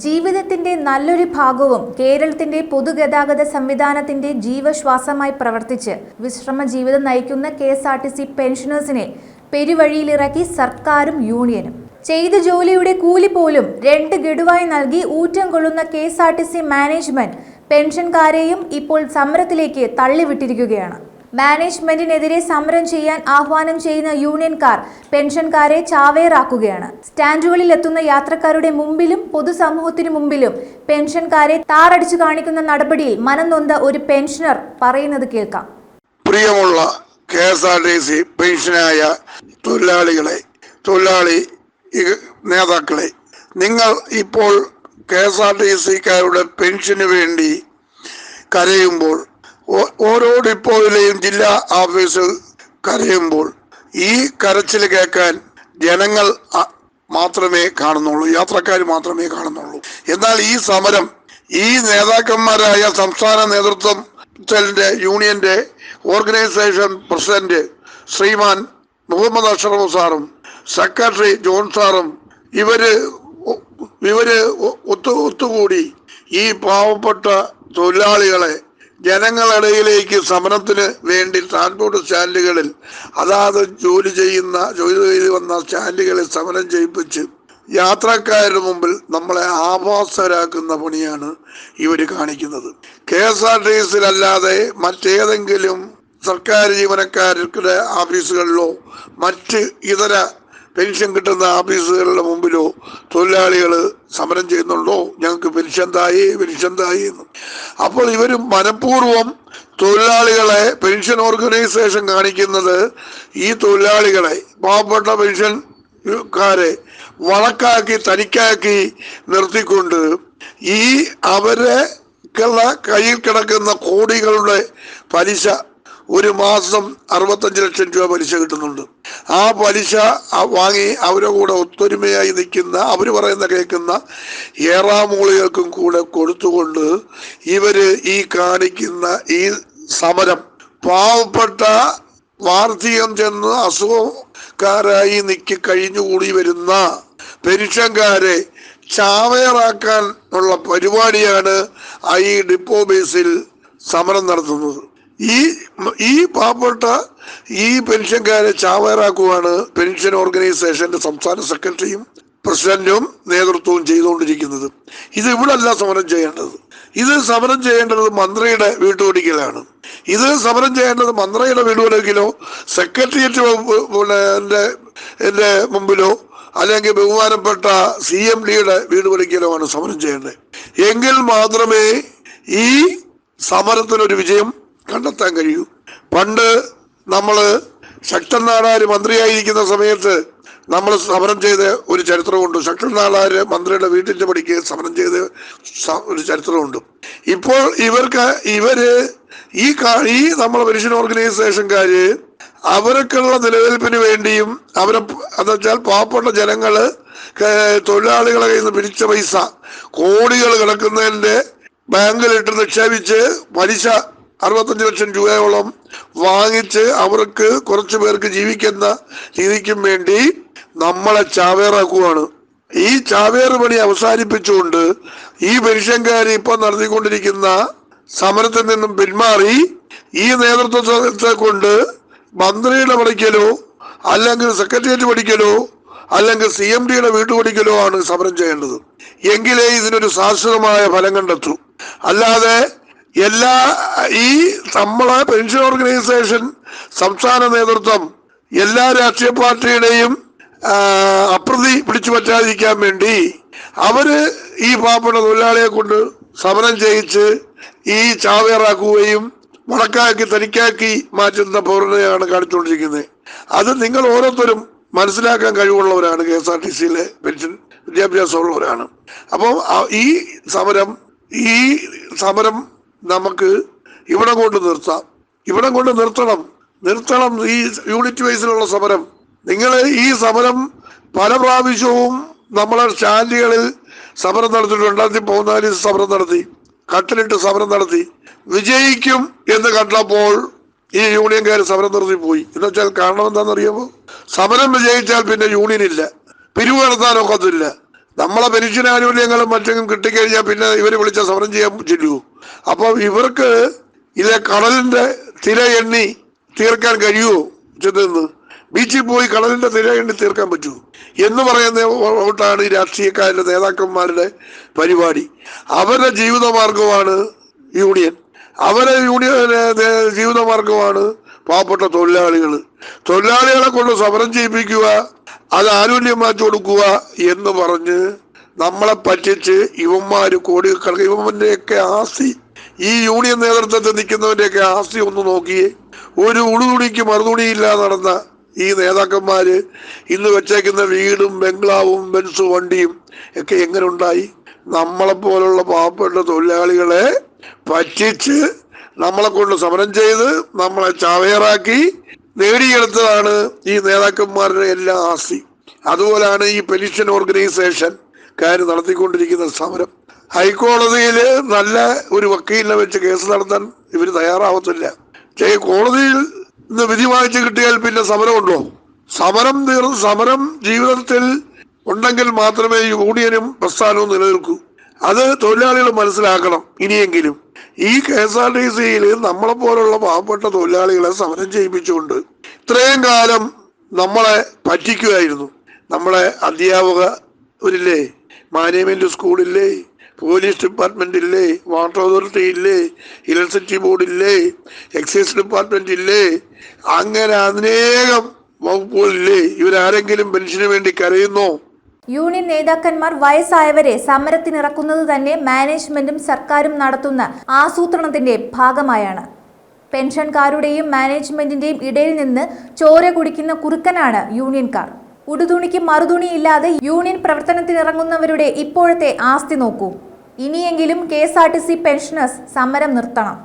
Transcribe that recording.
ജീവിതത്തിന്റെ നല്ലൊരു ഭാഗവും കേരളത്തിന്റെ പൊതുഗതാഗത സംവിധാനത്തിന്റെ ജീവശ്വാസമായി പ്രവർത്തിച്ച് വിശ്രമ ജീവിതം നയിക്കുന്ന KSRTC പെൻഷനേഴ്സിനെ പെരുവഴിയിലിറക്കി സർക്കാരും യൂണിയനും. ചെയ്ത ജോലിയുടെ കൂലി പോലും 2 ഗഡുവായി നൽകി ഊറ്റം കൊള്ളുന്ന KSRTC മാനേജ്മെന്റ് പെൻഷൻകാരെയും ഇപ്പോൾ സമരത്തിലേക്ക് തള്ളിവിട്ടിരിക്കുകയാണ്. മാനേജ്മെന്റിനെതിരെ സമരം ചെയ്യാൻ ആഹ്വാനം ചെയ്യുന്ന യൂണിയൻകാർ പെൻഷൻകാരെ ചാവേറാക്കുകയാണ്. സ്റ്റാൻഡുകളിൽ എത്തുന്ന യാത്രക്കാരുടെ മുമ്പിലും പൊതുസമൂഹത്തിനു മുമ്പിലും പെൻഷൻകാരെ താറടിച്ചു കാണിക്കുന്ന നടപടിയിൽ മനംനൊന്ത ഒരു പെൻഷനർ പറയുന്നത് കേൾക്കാം. പ്രിയമുള്ള KSRTC പെൻഷനായ തൊഴിലാളി നേതാക്കളെ, നിങ്ങൾ ഇപ്പോൾ KSRTCക്കാരുടെ പെൻഷന് വേണ്ടി കരയുമ്പോൾ, ഓരോ ഡിപ്പോയിലെയും ജില്ലാ ഓഫീസിൽ കരയുമ്പോൾ ഈ കരച്ചിൽ കേൾക്കാൻ ജനങ്ങൾ മാത്രമേ കാണുന്നുള്ളൂ, യാത്രക്കാർ മാത്രമേ കാണുന്നുള്ളൂ. എന്നാൽ ഈ സമരം ഈ നേതാക്കന്മാരായ സംസ്ഥാന നേതൃത്വത്തിന്റെ യൂണിയന്റെ ഓർഗനൈസേഷൻ പ്രസിഡന്റ് ശ്രീമാൻ മുഹമ്മദ് അഷ്റഫ് സാറും സെക്രട്ടറി ജോൺ സാറും ഇവര് ഒത്തുകൂടി ഈ പാവപ്പെട്ട തൊഴിലാളികളെ ജനങ്ങളിടയിലേക്ക് സമരത്തിന് വേണ്ടി ട്രാൻസ്പോർട്ട് സ്റ്റാൻഡുകളിൽ ജോലി ചെയ്ത് വന്ന സ്റ്റാൻഡുകളിൽ സമരം ചെയ്യിപ്പിച്ച് യാത്രക്കാരുടെ മുമ്പിൽ നമ്മളെ ആഭാസരാക്കുന്ന പണിയാണ് ഇവർ കാണിക്കുന്നത്. KSRTCയിലല്ലാതെ മറ്റേതെങ്കിലും സർക്കാർ ജീവനക്കാരുടെ ഓഫീസുകളിലോ മറ്റ് ഇതര പെൻഷൻ കിട്ടുന്ന ഓഫീസുകളുടെ മുമ്പിലോ തൊഴിലാളികൾ സമരം ചെയ്യുന്നുണ്ടോ? ഞങ്ങൾക്ക് പെൻഷൻ തായി എന്ന്. അപ്പോൾ ഇവർ മനഃപൂർവ്വം തൊഴിലാളികളെ, പെൻഷൻ ഓർഗനൈസേഷൻ കാണിക്കുന്നത് ഈ തൊഴിലാളികളെ, പാവപ്പെട്ട പെൻഷൻകാരെ തനിക്കാക്കി നിർത്തിക്കൊണ്ട് ഈ അവരെക്കുള്ള കയ്യിൽ കിടക്കുന്ന കോടികളുടെ പലിശ, ഒരു മാസം 65 ലക്ഷം രൂപ പലിശ കിട്ടുന്നുണ്ട്. ആ പലിശ വാങ്ങി അവരുടെ കൂടെ ഒത്തൊരുമയായി നിൽക്കുന്ന, അവർ പറയുന്ന കേൾക്കുന്ന ഏറാമൂളികൾക്കും കൂടെ കൊടുത്തുകൊണ്ട് ഇവര് ഈ കാണിക്കുന്ന ഈ സമരം പാവപ്പെട്ട വാർദ്ധക്യം ചെന്ന് അസുഖക്കാരായി കഴിഞ്ഞുകൂടി വരുന്ന പെൻഷൻകാരെ ചാവേറാക്കാൻ ഉള്ള പരിപാടിയാണ് ഈ ഡിപ്പോ ബേസിൽ സമരം നടത്തുന്നത്. ഈ പാവപ്പെട്ട ഈ പെൻഷൻകാരെ ചാവേറാക്കുവാണ് പെൻഷൻ ഓർഗനൈസേഷന്റെ സംസ്ഥാന സെക്രട്ടറിയും പ്രസിഡന്റും നേതൃത്വവും ചെയ്തുകൊണ്ടിരിക്കുന്നത്. ഇത് ഇവിടല്ല സമരം ചെയ്യേണ്ടത്. ഇത് സമരം ചെയ്യേണ്ടത് മന്ത്രിയുടെ വീട്ടുപടിക്കലാണ്. ഇത് സമരം ചെയ്യേണ്ടത് മന്ത്രിയുടെ വീട്ടുപടിക്കലോ സെക്രട്ടേറിയറ്റ് മുമ്പിലോ അല്ലെങ്കിൽ ബഹുമാനപ്പെട്ട CMDയുടെ വീട്ടുപടിക്കലോ ആണ് സമരം ചെയ്യേണ്ടത്. എങ്കിൽ മാത്രമേ ഈ സമരത്തിനൊരു വിജയം കണ്ടെത്താൻ കഴിയൂ. പണ്ട് ശക്തൻ നാടാര് മന്ത്രിയായിരിക്കുന്ന സമയത്ത് നമ്മൾ സമരം ചെയ്ത ഒരു ചരിത്രമുണ്ട്. ശക്തൻ നാടാര് മന്ത്രിയുടെ വീട്ടിന്റെ പടിക്ക് സമരം ചെയ്ത ഒരു ചരിത്രമുണ്ട്. ഇപ്പോൾ ഇവര് ഈ നമ്മളെ പെൻഷൻ ഓർഗനൈസേഷൻകാര് അവർക്കുള്ള നിലനിൽപ്പിന് വേണ്ടിയും എന്നുവെച്ചാൽ പാവപ്പെട്ട ജനങ്ങള് തൊഴിലാളികളെ കയ്യിൽ നിന്ന് പിരിച്ച പൈസ കോടികൾ കിടക്കുന്നതിന്റെ ബാങ്കിലിട്ട് നിക്ഷേപിച്ച് പലിശ 65 ലക്ഷം രൂപയോളം വാങ്ങിച്ച് അവർക്ക് കുറച്ചു പേർക്ക് ജീവിക്കുന്ന രീതിക്കും വേണ്ടി നമ്മളെ ചാവേറാക്കുവാണ്. ഈ ചാവേറ് പണി അവസാനിപ്പിച്ചുകൊണ്ട് ഈ പെൻഷൻകാർ ഇപ്പൊ നടത്തിക്കൊണ്ടിരിക്കുന്ന സമരത്തിൽ നിന്നും പിന്മാറി ഈ നേതൃത്വത്തെ കൊണ്ട് മന്ത്രിയുടെ പഠിക്കലോ അല്ലെങ്കിൽ സെക്രട്ടേറിയറ്റ് പഠിക്കലോ അല്ലെങ്കിൽ CMDയുടെ വീട്ടുപടിക്കലോ ആണ് സമരം ചെയ്യേണ്ടത്. എങ്കിലേ ഇതിനൊരു ശാശ്വതമായ ഫലം കണ്ടെത്തൂ. അല്ലാതെ നമ്മളെ പെൻഷൻ ഓർഗനൈസേഷൻ സംസ്ഥാന നേതൃത്വം എല്ലാ രാഷ്ട്രീയ പാർട്ടിയുടെയും അപ്രതി പിടിച്ചു പറ്റാതിരിക്കാൻ വേണ്ടി അവര് ഈ പാവപ്പെട്ട തൊഴിലാളിയെ കൊണ്ട് സമരം ചെയ്യിച്ച് ഈ ചാവേറാക്കുകയും തനിക്കാക്കി മാറ്റുന്ന പ്രവണതയാണ് കാണിച്ചുകൊണ്ടിരിക്കുന്നത്. അത് നിങ്ങൾ ഓരോരുത്തരും മനസ്സിലാക്കാൻ കഴിവുള്ളവരാണ്. KSRTCയിലെ പെൻഷൻ വിദ്യാഭ്യാസമുള്ളവരാണ്. അപ്പോൾ ഈ സമരം നമുക്ക് ഇവിടെ കൊണ്ട് നിർത്തണം. ഈ യൂണിറ്റ് വൈസിലുള്ള സമരം, നിങ്ങൾ ഈ സമരം പല പ്രാവശ്യവും നമ്മളെ സ്റ്റാൻഡുകളിൽ സമരം നടത്തിയിട്ടുണ്ട്. 2014 സമരം നടത്തി, കട്ടിലിട്ട് സമരം നടത്തി. വിജയിക്കും എന്ന് കണ്ടപ്പോൾ ഈ യൂണിയൻകാർ സമരം നിർത്തിപ്പോയി. എന്നുവെച്ചാൽ കാരണം എന്താണെന്നറിയാമോ? സമരം വിജയിച്ചാൽ പിന്നെ യൂണിയൻ ഇല്ല, പിരിവ് നടത്താനൊക്കത്തില്ല. നമ്മളെ പെൻഷൻ ആനുകൂല്യങ്ങളും മറ്റും കിട്ടിക്കഴിഞ്ഞാൽ പിന്നെ ഇവര് വിളിച്ച സമരം ചെയ്യാൻ ചെല്ലുവോ? അപ്പൊ ഇവർക്ക് ഇത് കടലിന്റെ തിര എണ്ണി തീർക്കാൻ കഴിയുമോ? ചെന്ന് ബീച്ചിൽ പോയി കടലിന്റെ തിര എണ്ണി തീർക്കാൻ പറ്റുമോ എന്ന് പറയുന്ന ോട്ടാണ് ഈ രാഷ്ട്രീയക്കാരുടെ നേതാക്കന്മാരുടെ പരിപാടി. അവരുടെ ജീവിതമാർഗമാണ് യൂണിയൻ. അവരെ ജീവിതമാർഗമാണ് പാവപ്പെട്ട തൊഴിലാളികളെ കൊണ്ട് സമരം ചെയ്യിപ്പിക്കുക, അത് ആനുകൂല്യം മാറ്റി കൊടുക്കുക എന്ന് പറഞ്ഞ് നമ്മളെ പറ്റിച്ച് ഇവന്മാര് കോടിക്കണക്കിന് ഇവന്റെയൊക്കെ ആസ്തി, ഈ യൂണിയൻ നേതൃത്വത്തിൽ നിൽക്കുന്നവന്റെയൊക്കെ ആസ്തി ഒന്ന് നോക്കിയേ. ഒരു ഉടുതുണിക്ക് മറുതുണിയില്ലാതെ നടന്ന ഈ നേതാക്കന്മാര് ഇന്ന് വെച്ചേക്കുന്ന വീടും ബംഗ്ലാവും ബെൻസും വണ്ടിയും ഒക്കെ എങ്ങനെ ഉണ്ടായി? നമ്മളെപ്പോലുള്ള പാവപ്പെട്ട തൊഴിലാളികളെ പറ്റിച്ച് നമ്മളെ കൊണ്ട് സമരം ചെയ്ത് നമ്മളെ ചാവേറാക്കി നേടിയെടുത്തതാണ് ഈ നേതാക്കന്മാരുടെ എല്ലാ ആസ്തി. അതുപോലാണ് ഈ പെൻഷൻ ഓർഗനൈസേഷൻകാർ നടത്തിക്കൊണ്ടിരിക്കുന്ന സമരം. ഹൈക്കോടതിയിൽ നല്ല ഒരു വക്കീലിനെ വെച്ച് കേസ് നടത്താൻ ഇവർ തയ്യാറാവത്തില്ല. കോടതിയിൽ നിന്ന് വിധി വാങ്ങിച്ച് കിട്ടിയാൽ പിന്നെ സമരമുണ്ടോ? സമരം ജീവിതത്തിൽ ഉണ്ടെങ്കിൽ മാത്രമേ യൂണിയനും പ്രസ്ഥാനവും നിലനിൽക്കൂ. അത് തൊഴിലാളികൾ മനസ്സിലാക്കണം. ഇനിയെങ്കിലും ഈ KSRTCയിൽ നമ്മളെ പോലുള്ള പാവപ്പെട്ട തൊഴിലാളികളെ സമരം ചെയ്യിപ്പിച്ചുകൊണ്ട് ഇത്രയും കാലം നമ്മളെ പറ്റിക്കുമായിരുന്നു. നമ്മളെ അധ്യാപകരില്ലേ, മാനേജ്മെന്റ് സ്കൂളില്ലേ, പോലീസ് ഡിപ്പാർട്ട്മെന്റ് ഇല്ലേ, വാട്ടർ അതോറിറ്റി ഇല്ലേ, ഇലക്ട്രിസിറ്റി ബോർഡ് ഇല്ലേ, എക്സൈസ് ഡിപ്പാർട്ട്മെന്റ് ഇല്ലേ, അങ്ങനെ അനേകം വകുപ്പുകളില്ലേ. ഇവരാരെങ്കിലും പെൻഷന് വേണ്ടി കരയുന്നോ? യൂണിയൻ നേതാക്കന്മാർ വയസ്സായവരെ സമരത്തിനിറക്കുന്നത് തന്നെ മാനേജ്മെന്റും സർക്കാരും നടത്തുന്ന ആസൂത്രണത്തിന്റെ ഭാഗമായാണ്. പെൻഷൻകാരുടെയും മാനേജ്മെന്റിന്റെയും ഇടയിൽ നിന്ന് ചോര കുടിക്കുന്ന കുറുക്കനാണ് യൂണിയൻകാർ. ഉടുതുണിക്ക് മറുതുണിയില്ലാതെ യൂണിയൻ പ്രവർത്തനത്തിനിറങ്ങുന്നവരുടെ ഇപ്പോഴത്തെ ആസ്തി നോക്കൂ. ഇനിയെങ്കിലും KSRTC പെൻഷനേഴ്സ് സമരം നിർത്തണം.